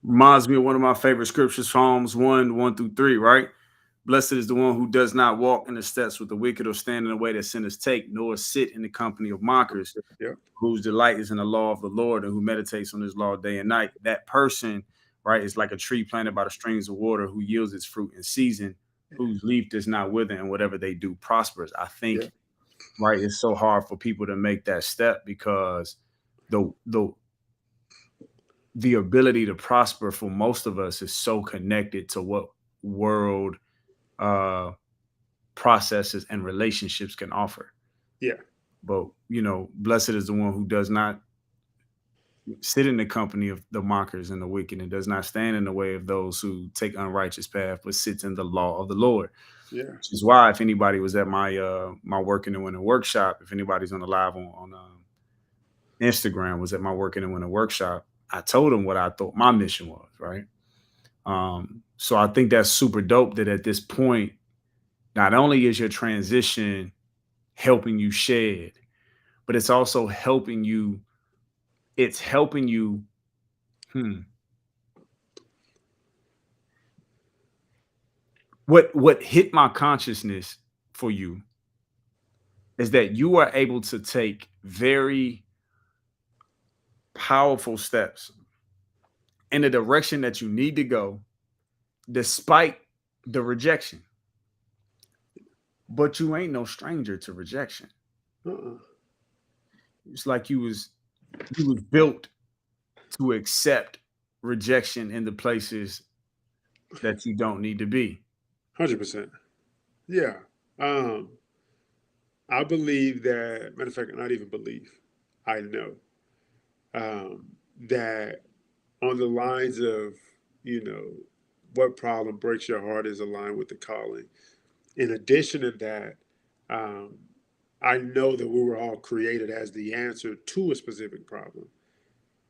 Reminds me of one of my favorite scriptures, Psalms 1:1-3, right? Blessed is the one who does not walk in the steps with the wicked or stand in the way that sinners take, nor sit in the company of mockers, Yeah. whose delight is in the law of the Lord and who meditates on his law day and night. That person, right, is like a tree planted by the streams of water who yields its fruit in season, whose leaf does not wither, and whatever they do prospers. I think, Yeah. right, it's so hard for people to make that step because the ability to prosper for most of us is so connected to what world uh processes and relationships can offer. Yeah. But blessed is the one who does not sit in the company of the mockers and the wicked, and does not stand in the way of those who take unrighteous path, but sits in the law of the Lord. Yeah. Which is why, if anybody was at my Work in the Winter workshop, if anybody's on the live on Instagram, was at my Work in the Winter workshop, I told them what I thought my mission was, right? So I think that's super dope that at this point, not only is your transition helping you shed, but it's also helping you. It's helping you. What hit my consciousness for you is that you are able to take very powerful steps in the direction that you need to go, despite the rejection. But you ain't no stranger to rejection. It's like you was built to accept rejection in the places that you don't need to be. 100%. Yeah. I believe that, matter of fact, not even believe, I know that on the lines of, what problem breaks your heart is aligned with the calling. In addition to that, um, I know that we were all created as the answer to a specific problem.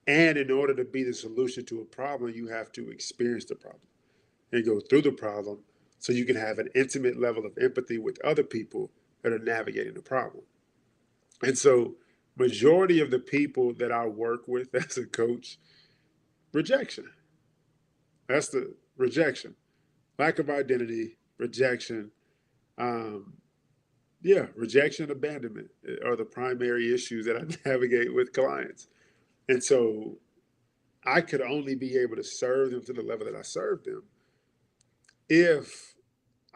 And in order to be the solution to a problem, you have to experience the problem and go through the problem so you can have an intimate level of empathy with other people that are navigating the problem. And so, majority of the people that I work with as a coach, rejection. That's the rejection. Lack of identity, rejection. Um, yeah, rejection, abandonment are the primary issues that I navigate with clients. And so I could only be able to serve them to the level that I serve them if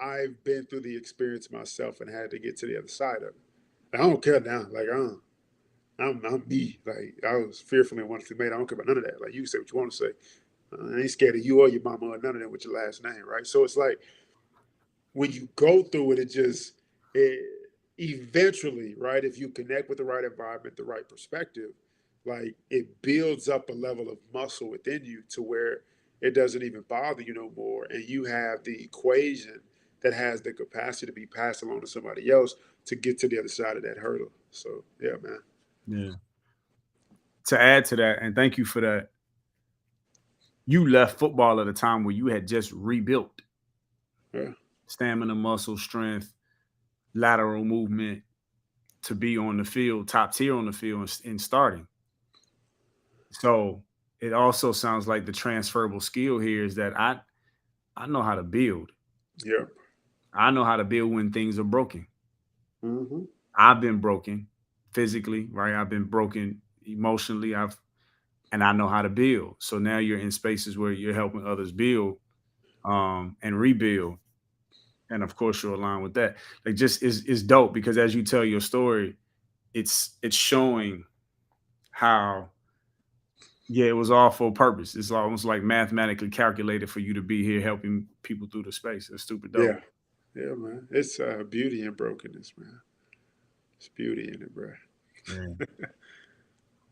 I've been through the experience myself and had to get to the other side of it. I don't care now. Like I'm me. Like I was fearfully and wonderfully made. I don't care about none of that. Like you can say what you want to say. I ain't scared of you or your mama or none of that with your last name, right? So it's like when you go through it, it eventually, right? If you connect with the right environment, the right perspective, like it builds up a level of muscle within you to where it doesn't even bother you no more, and you have the equation that has the capacity to be passed along to somebody else to get to the other side of that hurdle. So yeah, man. Yeah. To add to that, and thank you for that, you left football at a time where you had just rebuilt. Yeah. Stamina, muscle, strength, lateral movement to be on the field, top tier on the field and starting. So it also sounds like the transferable skill here is that I know how to build. Yeah. I know how to build when things are broken. Mm-hmm. I've been broken physically, right? I've been broken emotionally. And I know how to build. So now you're in spaces where you're helping others build and rebuild. And of course you're aligned with that. Like just is dope because as you tell your story, it's showing how Yeah, it was all for a purpose. It's almost like mathematically calculated for you to be here helping people through the space. It's stupid dope. Yeah, yeah, man. It's beauty in brokenness, man. It's beauty in it, bro. Man.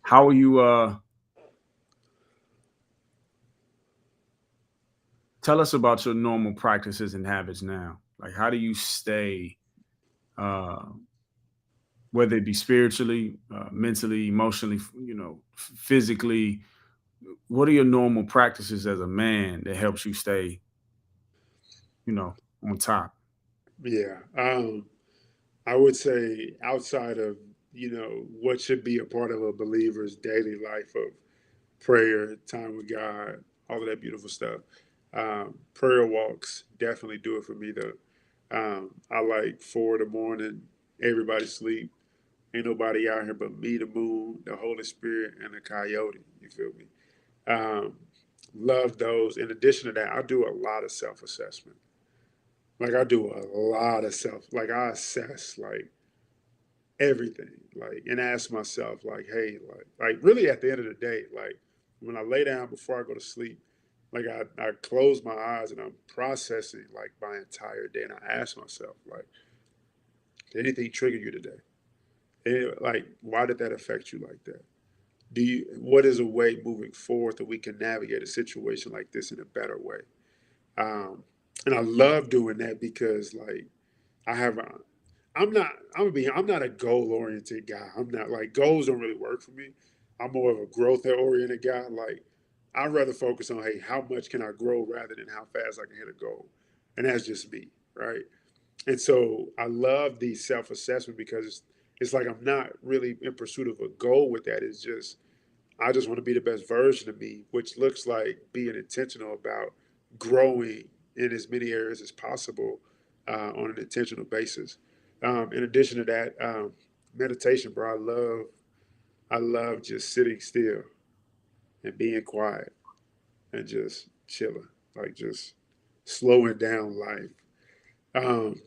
How are you tell us about your normal practices and habits now? Like how do you stay uh whether it be spiritually, mentally, emotionally, physically, what are your normal practices as a man that helps you stay, on top? Yeah. I would say outside of, what should be a part of a believer's daily life of prayer, time with God, all of that beautiful stuff. Prayer walks definitely do it for me though. I like 4 in the morning, everybody sleep. Ain't nobody out here but me, the moon, the Holy Spirit, and the coyote. You feel me? Um, love those. In addition to that, I do a lot of self assessment. Like I do a lot of self. Like I assess like everything. Like and ask myself like, hey, like really at the end of the day, like when I lay down before I go to sleep, like I close my eyes and I'm processing like my entire day, and I ask myself like, did anything trigger you today? Like, why did that affect you like that? What is a way moving forward that we can navigate a situation like this in a better way? Um, and I love doing that because like I have a, I'm not a goal oriented guy. I'm not like goals don't really work for me. I'm more of a growth oriented guy. Like I'd rather focus on, hey, how much can I grow rather than how fast I can hit a goal. And that's just me, right? And so I love the self assessment because it's like I'm not really in pursuit of a goal with that. It's just I just want to be the best version of me, which looks like being intentional about growing in as many areas as possible on an intentional basis. In addition to that, meditation, bro. I love just sitting still and being quiet and just chilling, like just slowing down life. Um,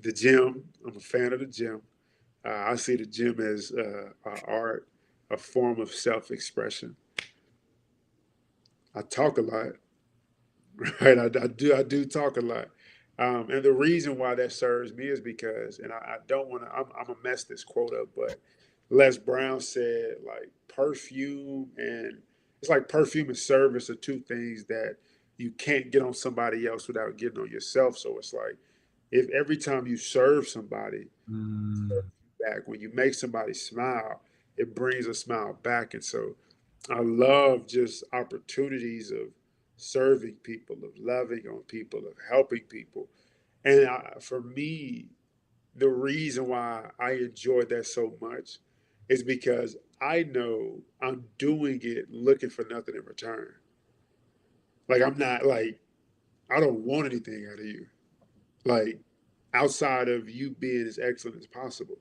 the gym, I'm a fan of the gym. I see the gym as art, a form of self expression. I talk a lot, right? I do talk a lot. And the reason why that serves me is because, and I don't want to, I'm going to mess this quote up, but Les Brown said, like, perfume and it's like perfume and service are two things that you can't get on somebody else without getting on yourself. So it's like, if every time you serve somebody, Mm, back. When you make somebody smile, it brings a smile back. And so I love just opportunities of serving people, of loving on people, of helping people. And for me, the reason why I enjoy that so much is because I know I'm doing it looking for nothing in return. Like, I'm not like, I don't want anything out of you. Like, outside of you being as excellent as possible.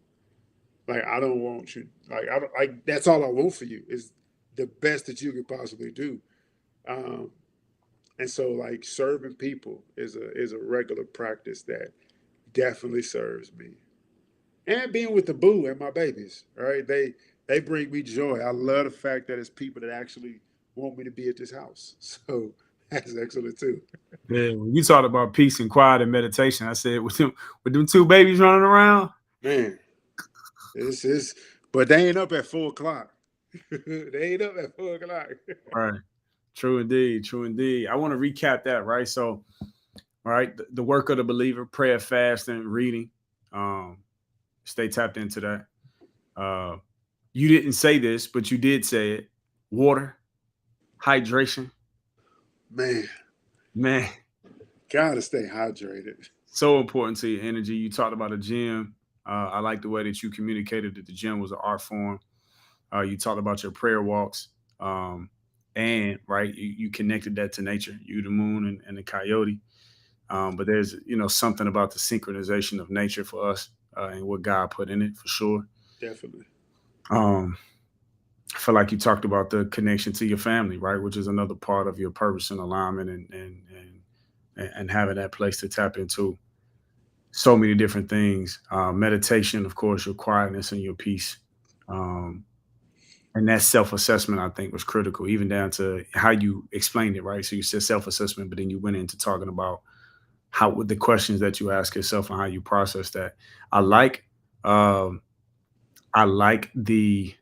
Like I don't want you. Like I don't. Like that's all I want for you is the best that you could possibly do. Um, and so like serving people is a regular practice that definitely serves me. And being with the boo and my babies, right? They bring me joy. I love the fact that it's people that actually want me to be at this house. So that's excellent too. yeah, when you talked about peace and quiet and meditation, I said with them two babies running around. Man, this is. But they ain't up at 4 o'clock. They ain't up at 4 o'clock. Right. True indeed. True indeed. I want to recap that, right? So, all right, the work of the believer, prayer, fasting, reading. Um, stay tapped into that. Uh, you didn't say this, but you did say it. Water, hydration, Man, man, gotta stay hydrated. so important to your energy. You talked about a gym. I like the way that you communicated that the gym was an art form. You talked about your prayer walks. And right, you connected that to nature, you, the moon, and the coyote. But there's something about the synchronization of nature for us and what God put in it for sure. Definitely. Um, I feel like you talked about the connection to your family, right, which is another part of your purpose and alignment, and having that place to tap into so many different things. Meditation, of course, your quietness and your peace. Um, And that self-assessment, I think, was critical, even down to how you explained it, right? So you said self-assessment, but then you went into talking about how with the questions that you ask yourself and how you process that. I like um I like the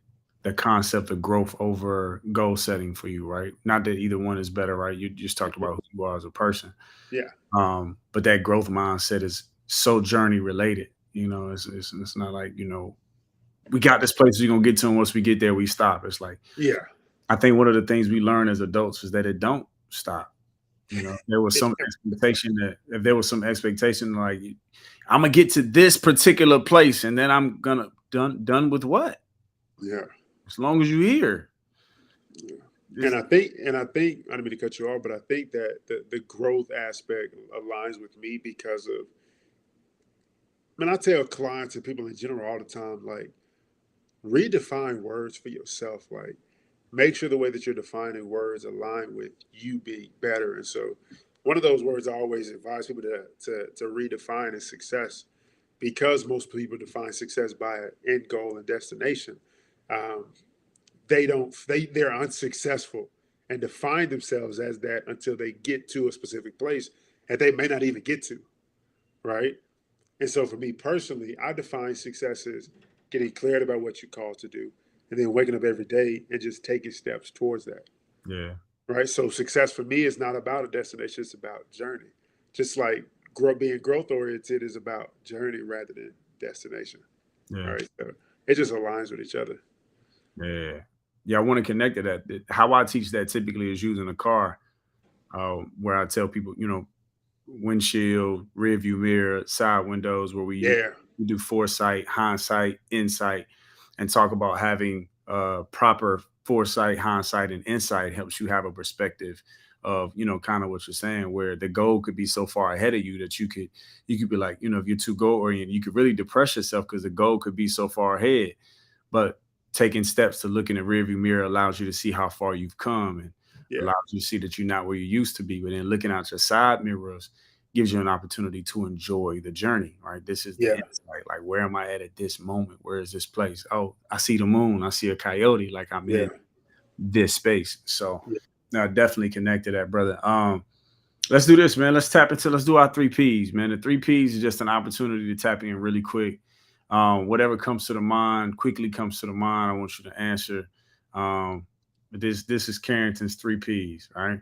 concept of growth over goal setting for you, right? Not that either one is better, right? You just talked about who you are as a person. Yeah. But that growth mindset is so journey related. It's not like, we got this place we're gonna get to, and once we get there, we stop. It's like Yeah. I think one of the things we learn as adults is that it don't stop. There was some expectation that if there was some expectation like I'm gonna get to this particular place and then I'm gonna done with what? Yeah. As long as you're here. Yeah. This, And I think I don't mean to cut you off, but I think that the growth aspect aligns with me because of, I tell clients and people in general all the time, like, redefine words for yourself. Like, make sure the way that you're defining words align with you being better. And so, one of those words I always advise people to redefine is success, because most people define success by an end goal and destination. Um, they don't. They're unsuccessful and define themselves as that until they get to a specific place, and they may not even get to, right? And so for me personally, I define success as getting cleared about what you're called to do, and then waking up every day and just taking steps towards that. yeah, Right. So success for me is not about a destination, it's about journey. Just like being growth oriented is about journey rather than destination. yeah, Right. So it just aligns with each other. yeah. Yeah, I want to connect to that. How I teach that typically is using a car, where I tell people, windshield, rear view mirror, side windows, where Yeah. we do foresight, hindsight, insight, and talk about having proper foresight, hindsight, and insight helps you have a perspective of, kind of what you're saying, where the goal could be so far ahead of you that you could be like, if you're too goal oriented, you could really depress yourself because the goal could be so far ahead. But taking steps to look in the rearview mirror allows you to see how far you've come and Yeah. allows you to see that you're not where you used to be. But then looking out your side mirrors gives you an opportunity to enjoy the journey, right? This is the Yeah. insight. Like, where am I at this moment? Where is this place? Oh, I see the moon. I see a coyote. Like, I'm Yeah. in this space. So, Yeah. no, definitely connect to that, brother. Let's do this, man. Let's do our 3 Ps, man. The 3 Ps is just an opportunity to tap in really quick. Whatever comes to the mind, quickly comes to the mind. I want you to answer. But this is Carrington's 3 Ps, all right?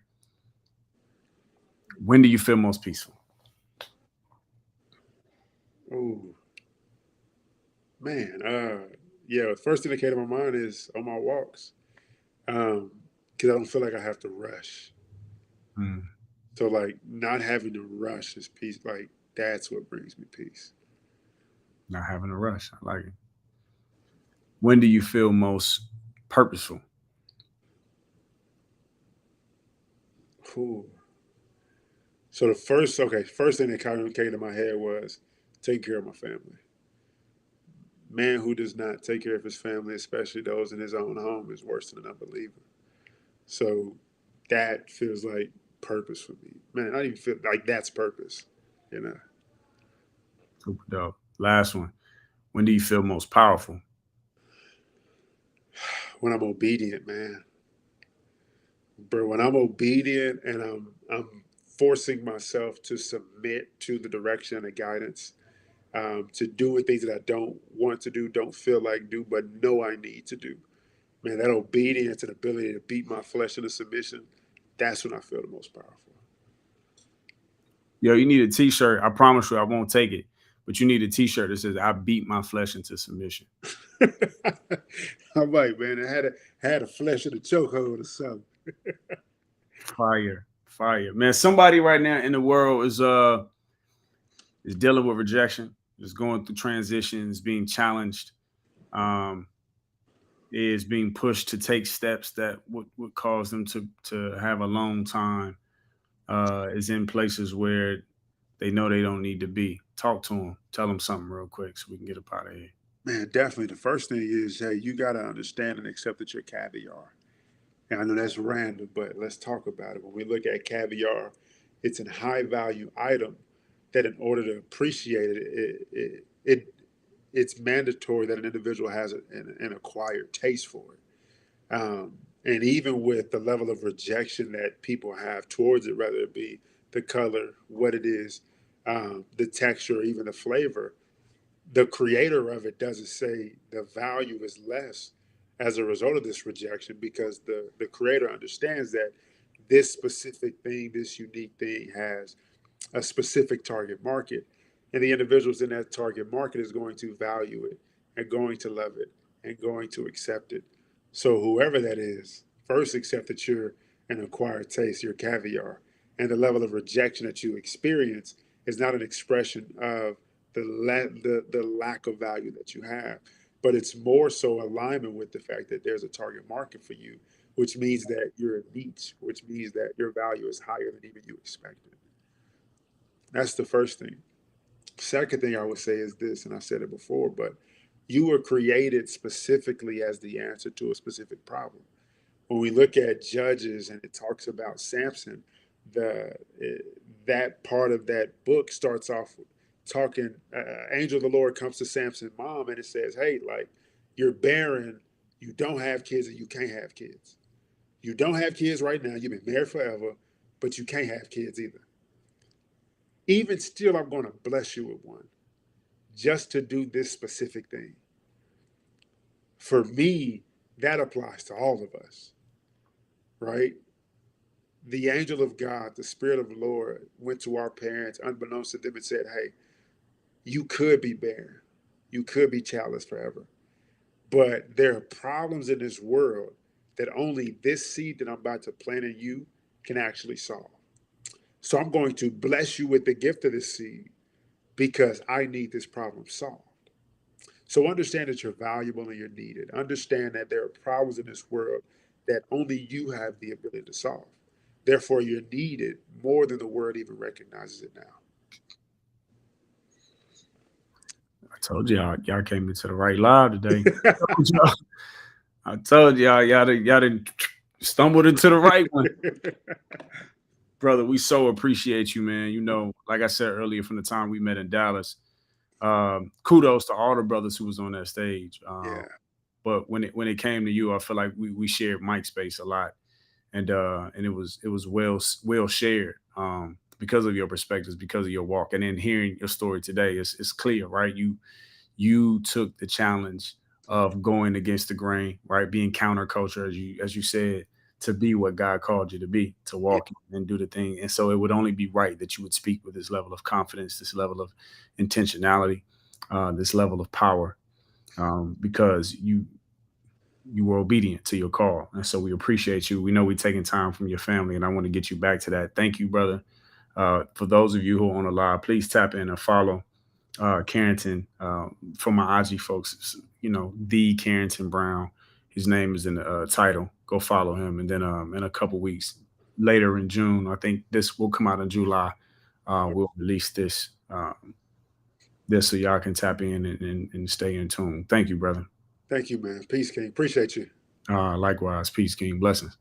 When do you feel most peaceful? Oh man. Yeah. First thing that came to my mind is on my walks. Because I don't feel like I have to rush. Mm, So like not having to rush is peace. Like that's what brings me peace. not having a rush. I like it. When do you feel most purposeful? Cool. So the first thing that kind of came to my head was taking care of my family. Man who does not take care of his family, especially those in his own home, is worse than an unbeliever. So that feels like purpose for me. Man, I even feel like that's purpose, you know. Super dope. Last one. When do you feel most powerful? When I'm obedient, man. Bro, when I'm obedient and I'm forcing myself to submit to the direction and the guidance, to doing things that I don't want to do, don't feel like do, but know I need to do. Man, that obedience and ability to beat my flesh into submission, that's when I feel the most powerful. Yo, you need a t-shirt. I promise you I won't take it. But you need a t-shirt that says I beat my flesh into submission. I'm like, man, I had a flesh in a chokehold or something. Fire. Fire. Man, somebody right now in the world is dealing with rejection, is going through transitions, being challenged, um, is being pushed to take steps that would cause them to have a long time, is in places where they know they don't need to be. Talk to them. Tell them something real quick so we can get up out of here. Man, definitely. The first thing is, hey, you got to understand and accept that you're caviar. And I know that's random, but let's talk about it. When we look at caviar, it's a high value item that in order to appreciate it's mandatory that an individual has an acquired taste for it. And even with the level of rejection that people have towards it, whether it be the color, what it is, the texture, or even the flavor, the creator of it doesn't say the value is less as a result of this rejection, because the creator understands that this specific thing, this unique thing, has a specific target market, and the individuals in that target market is going to value it and going to love it and going to accept it. So whoever that is, first accept that you're an acquired taste, you're caviar, and the level of rejection that you experience is not an expression of the lack of value that you have, but it's more so alignment with the fact that there's a target market for you, which means that you're a niche, which means that your value is higher than even you expected. That's the first thing. Second thing I would say is this, and I said it before, but you were created specifically as the answer to a specific problem. When we look at Judges and it talks about Samson, the that part of that book starts off talking. Angel of the Lord comes to Samson's mom and it says, "Hey, like, you're barren, you don't have kids, and you can't have kids. You don't have kids right now. You've been married forever, but you can't have kids either. Even still, I'm going to bless you with one, just to do this specific thing." For me, that applies to all of us, right? The angel of God, the Spirit of the Lord, went to our parents, unbeknownst to them, and said, "Hey, you could be barren. You could be childless forever. But there are problems in this world that only this seed that I'm about to plant in you can actually solve. So I'm going to bless you with the gift of this seed because I need this problem solved." So understand that you're valuable and you're needed. Understand that there are problems in this world that only you have the ability to solve. Therefore, you're needed more than the world even recognizes it now. I told y'all came into the right live today. I told y'all done stumbled into the right one. Brother, we so appreciate you, man. You know, like I said earlier, from the time we met in Dallas, kudos to all the brothers who was on that stage. Yeah. But when it came to you, I feel like we shared mic space a lot, and it was well shared, because of your perspectives, because of your walk, and then hearing your story today, it's clear, right? You took the challenge of going against the grain, right? Being counterculture, as you said, to be what God called you to be, to Yeah. walk and do the thing. And so it would only be right that you would speak with this level of confidence, this level of intentionality, this level of power, because you were obedient to your call. And so we appreciate you. We know we're taking time from your family, and I want to get you back to that. Thank you, brother. For those of you who are on the live, please tap in and follow Carrington. For my IG folks, the Carrington Brown. His name is in the title. Go follow him. And then in a couple weeks later in June, I think this will come out in July. We'll release this so y'all can tap in and stay in tune. Thank you, brother. Thank you, man. Peace, King. Appreciate you. Likewise. Peace, King. Blessings.